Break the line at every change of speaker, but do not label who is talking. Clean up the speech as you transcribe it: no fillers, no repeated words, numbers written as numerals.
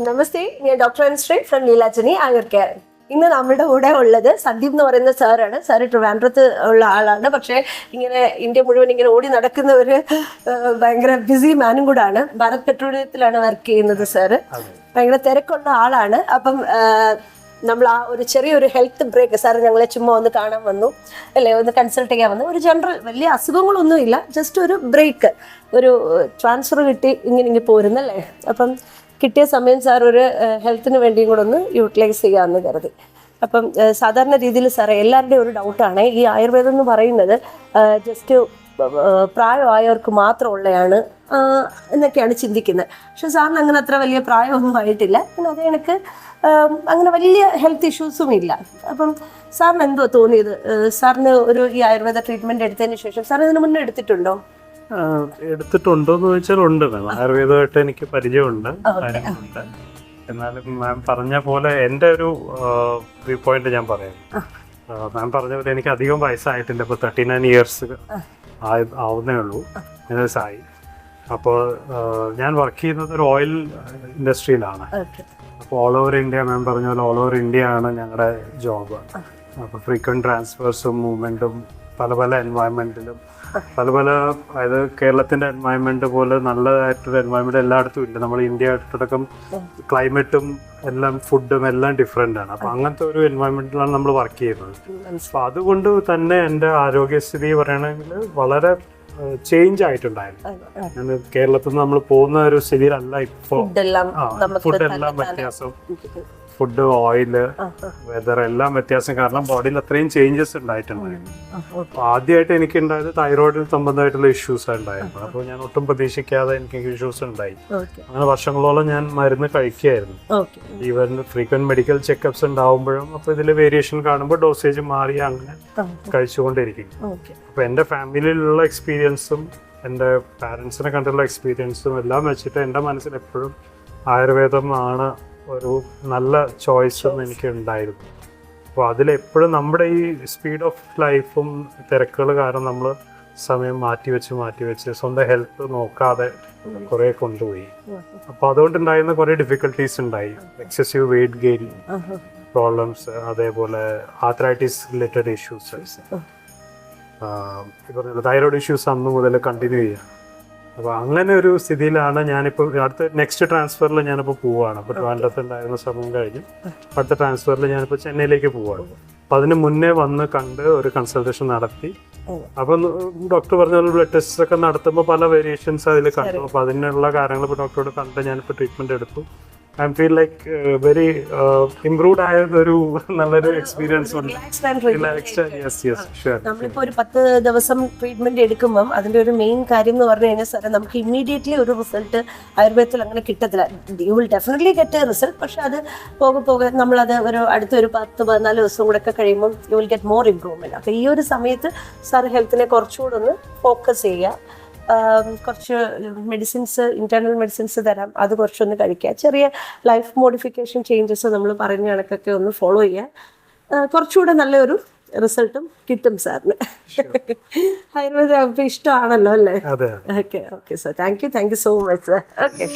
നമസ്തേ, ഞാൻ doctor Anusree from Nilajani Ayur care. ഇന്ന് നമ്മുടെ കൂടെ ഉള്ളത് സന്ദീപ് എന്ന് പറയുന്ന സാറാണ്. സാറ് ട്രിവാൻഡ്രത്ത് ഉള്ള ആളാണ്. പക്ഷേ ഇങ്ങനെ ഇന്ത്യ മുഴുവൻ ഇങ്ങനെ ഓടി നടക്കുന്ന ഒരു ഭയങ്കര ബിസി മാനും കൂടാണ്. ഭാരത് പെട്രോളിയത്തിലാണ് വർക്ക് ചെയ്യുന്നത് സാറ്. ഭയങ്കര തിരക്കുള്ള ആളാണ്. അപ്പം നമ്മൾ ആ ഒരു ചെറിയൊരു ഹെൽത്ത് ബ്രേക്ക്, സാറ് ഞങ്ങളെ ചുമ്മാ ഒന്ന് കാണാൻ വന്നു അല്ലേ, ഒന്ന് കൺസൾട്ട് ചെയ്യാൻ വന്നു. ഒരു ജനറൽ വലിയ അസുഖങ്ങളൊന്നും ഇല്ല, ജസ്റ്റ് ഒരു ബ്രേക്ക്, ഒരു ട്രാൻസ്ഫർ കിട്ടി ഇങ്ങനെ പോരുന്നല്ലേ. അപ്പം കിട്ടിയ സമയം സാർ ഒരു ഹെൽത്തിന് വേണ്ടിയും കൂടെ ഒന്ന് യൂട്ടിലൈസ് ചെയ്യാമെന്ന് കരുതി. അപ്പം സാധാരണ രീതിയിൽ സാറേ എല്ലാവരുടെയും ഒരു ഡൗട്ടാണ്, ഈ ആയുർവേദം എന്ന് പറയുന്നത് ജസ്റ്റ് പ്രായമായവർക്ക് മാത്രമുള്ളതാണ് എന്നൊക്കെയാണ് ചിന്തിക്കുന്നത്. പക്ഷെ സാറിന് അങ്ങനെ അത്ര വലിയ പ്രായമൊന്നും ആയിട്ടില്ല. പിന്നെ അത് എനിക്ക് അങ്ങനെ വലിയ ഹെൽത്ത് ഇഷ്യൂസും ഇല്ല. അപ്പം സാറിന് എന്തോ തോന്നിയത്, സാറിന് ഒരു ഈ ആയുർവേദ ട്രീറ്റ്മെൻറ്റ് എടുത്തതിന് ശേഷം സാർ ഇതിന് മുന്നേ എടുത്തിട്ടുണ്ടോ?
എടുത്തിട്ടുണ്ടോന്ന് ചോദിച്ചാൽ ഉണ്ട്. ആയുർവേദമായിട്ട് എനിക്ക് പരിചയമുണ്ട്, കാര്യങ്ങളുണ്ട്. എന്നാലും മാം പറഞ്ഞ പോലെ എൻ്റെ ഒരു വ്യൂ പോയിന്റ് ഞാൻ പറയാം. മാം പറഞ്ഞ പോലെ എനിക്ക് അധികം വയസ്സായിട്ടില്ല. ഇപ്പോൾ 39 ഇയേഴ്സ് ആവുന്നേ ഉള്ളൂ ആയി. അപ്പോൾ ഞാൻ വർക്ക് ചെയ്യുന്നത് ഒരു ഓയിൽ ഇൻഡസ്ട്രിയിലാണ്. അപ്പോൾ ഓൾ ഓവർ ഇന്ത്യ, മാം പറഞ്ഞ പോലെ ഓൾ ഓവർ ഇന്ത്യ ആണ് ഞങ്ങളുടെ ജോബ്. അപ്പോൾ ഫ്രീക്വൻറ്റ് ട്രാൻസ്ഫേഴ്സും മൂവ്മെൻറ്റും പല പല എൻവയൺമെൻറ്റിലും പല അതായത് കേരളത്തിൻ്റെ എൻവയൺമെൻറ്റ് പോലെ നല്ലതായിട്ടൊരു എൻവയൺമെൻറ്റ് എല്ലായിടത്തും ഇല്ല. നമ്മൾ ഇന്ത്യ ആയിട്ടടക്കം ക്ലൈമറ്റും എല്ലാം ഫുഡും എല്ലാം ഡിഫറെൻ്റ് ആണ്. അപ്പോൾ അങ്ങനത്തെ ഒരു എൻവയൺമെൻറ്റിലാണ് നമ്മൾ വർക്ക് ചെയ്യുന്നത്. അപ്പോൾ അതുകൊണ്ട് തന്നെ എൻ്റെ ആരോഗ്യസ്ഥിതി പറയണമെങ്കിൽ വളരെ ചേഞ്ച് ആയിട്ടുണ്ടായിരുന്നു. ഞാൻ കേരളത്തിൽ നിന്ന് നമ്മൾ പോകുന്ന ഒരു സ്ഥിതിയിലല്ല ഇപ്പോൾ. ഫുഡെല്ലാം വ്യത്യാസം, ഫുഡ്, ഓയില്, വെതർ എല്ലാം വ്യത്യാസം കാരണം ബോഡിയിൽ അത്രയും ചേഞ്ചസ് ഉണ്ടായിട്ടുണ്ടായിരുന്നു. അപ്പോൾ ആദ്യമായിട്ട് എനിക്ക് ഉണ്ടായത് തൈറോയിഡിന് സംബന്ധമായിട്ടുള്ള ഇഷ്യൂസ് ഉണ്ടായിരുന്നു. അപ്പോൾ ഞാൻ ഒട്ടും പ്രതീക്ഷിക്കാതെ എനിക്ക് ഇഷ്യൂസ് ഉണ്ടായി. അങ്ങനെ വർഷങ്ങളോളം ഞാൻ മരുന്ന് കഴിക്കുകയായിരുന്നു. ഈവൻ ഫ്രീക്വന്റ് മെഡിക്കൽ ചെക്കപ്സ് ഉണ്ടാവുമ്പോഴും അപ്പോൾ ഇതിൽ വേരിയേഷൻ കാണുമ്പോൾ ഡോസേജ് മാറി അങ്ങനെ കഴിച്ചുകൊണ്ടിരിക്കും. അപ്പോൾ എൻ്റെ ഫാമിലിയിലുള്ള എക്സ്പീരിയൻസും എൻ്റെ പാരൻസിനെ കണ്ടുള്ള എക്സ്പീരിയൻസും എല്ലാം വെച്ചിട്ട് എൻ്റെ മനസ്സിൽ എപ്പോഴും ആയുർവേദം ആണ് ഒരു നല്ല ചോയ്സ് എന്ന് എനിക്ക് ഉണ്ടായിരുന്നു. അപ്പോൾ അതിലെപ്പോഴും നമ്മുടെ ഈ സ്പീഡ് ഓഫ് ലൈഫും തിരക്കുകൾ കാരണം നമ്മൾ സമയം മാറ്റിവെച്ച് സ്വന്തം ഹെൽത്ത് നോക്കാതെ കുറേ കൊണ്ടുപോയി. അപ്പോൾ അതുകൊണ്ടുണ്ടായിരുന്ന കുറേ ഡിഫിക്കൽട്ടീസ് ഉണ്ടായി. എക്സസീവ് വെയിറ്റ് ഗെയിൻ പ്രോബ്ലംസ്, അതേപോലെ arthritis related issues, thyroid issues അന്ന് മുതൽ കണ്ടിന്യൂ ചെയ്യാം. അപ്പോൾ അങ്ങനെ ഒരു സ്ഥിതിയിലാണ് ഞാനിപ്പോൾ അടുത്ത നെക്സ്റ്റ് ട്രാൻസ്ഫറിൽ ഞാനിപ്പോൾ പോവുകയാണ്. അപ്പോൾ ട്രിവാൻഡ്രത്ത് ഉണ്ടായിരുന്ന സമയം കഴിഞ്ഞ് അടുത്ത ട്രാൻസ്ഫറിൽ ഞാനിപ്പോൾ ചെന്നൈയിലേക്ക് പോവുകയാണ്. അപ്പോൾ അതിന് മുന്നേ വന്ന് കണ്ട് ഒരു കൺസൾട്ടേഷൻ നടത്തി. അപ്പം ഡോക്ടർ പറഞ്ഞ പോലെ ബ്ലഡ് ടെസ്റ്റ് ഒക്കെ നടത്തുമ്പോൾ പല വേരിയേഷൻസ് അതിൽ കണ്ടു. അപ്പോൾ അതിനുള്ള കാര്യങ്ങൾ ഇപ്പോൾ ഡോക്ടറോട് കണ്ട് ഞാനിപ്പോൾ ട്രീറ്റ്മെൻറ്റ് എടുത്തു. I feel like very improved ആയ ഒരു നല്ലൊരു എക്സ്പീരിയൻസ് ഉണ്ട്.
നമ്മളിപ്പോൾ ഒരു 10 ദിവസം ട്രീറ്റ്മെന്റ് എടുക്കുമ്പം അതിന്റെ ഒരു മെയിൻ കാര്യം എന്ന് പറഞ്ഞു കഴിഞ്ഞാൽ സാറേ, നമുക്ക് ഇമ്മീഡിയറ്റ്ലി ഒരു റിസൾട്ട് ആയുർവേദത്തിൽ അങ്ങനെ കിട്ടത്തില്ല. You will definitely get A result. പക്ഷെ അത് പോകെ നമ്മളത് അടുത്തൊരു 10-14 ദിവസം കൂടെ ഒക്കെ കഴിയുമ്പോൾ you will get more improvement. അപ്പോൾ ഈ ഒരു സമയത്ത് സാർ ഹെൽത്തിനെ കുറച്ചുകൂടെ ഒന്ന് ഫോക്കസ് ചെയ്യുക. കുറച്ച് മെഡിസിൻസ്, ഇന്റേണൽ മെഡിസിൻസ് തരാം, അത് കുറച്ചൊന്ന് കഴിക്കുക. ചെറിയ ലൈഫ് മോഡിഫിക്കേഷൻ ചേഞ്ചസ് നമ്മൾ പറയുന്ന കണക്കൊക്കെ ഒന്ന് ഫോളോ ചെയ്യുക. കുറച്ചുകൂടെ നല്ലൊരു റിസൾട്ടും കിട്ടും സാറിന്. ആയുർവേദം ഇഷ്ടമാണല്ലോ അല്ലേ? Okay sir, thank you so much sir. Okay.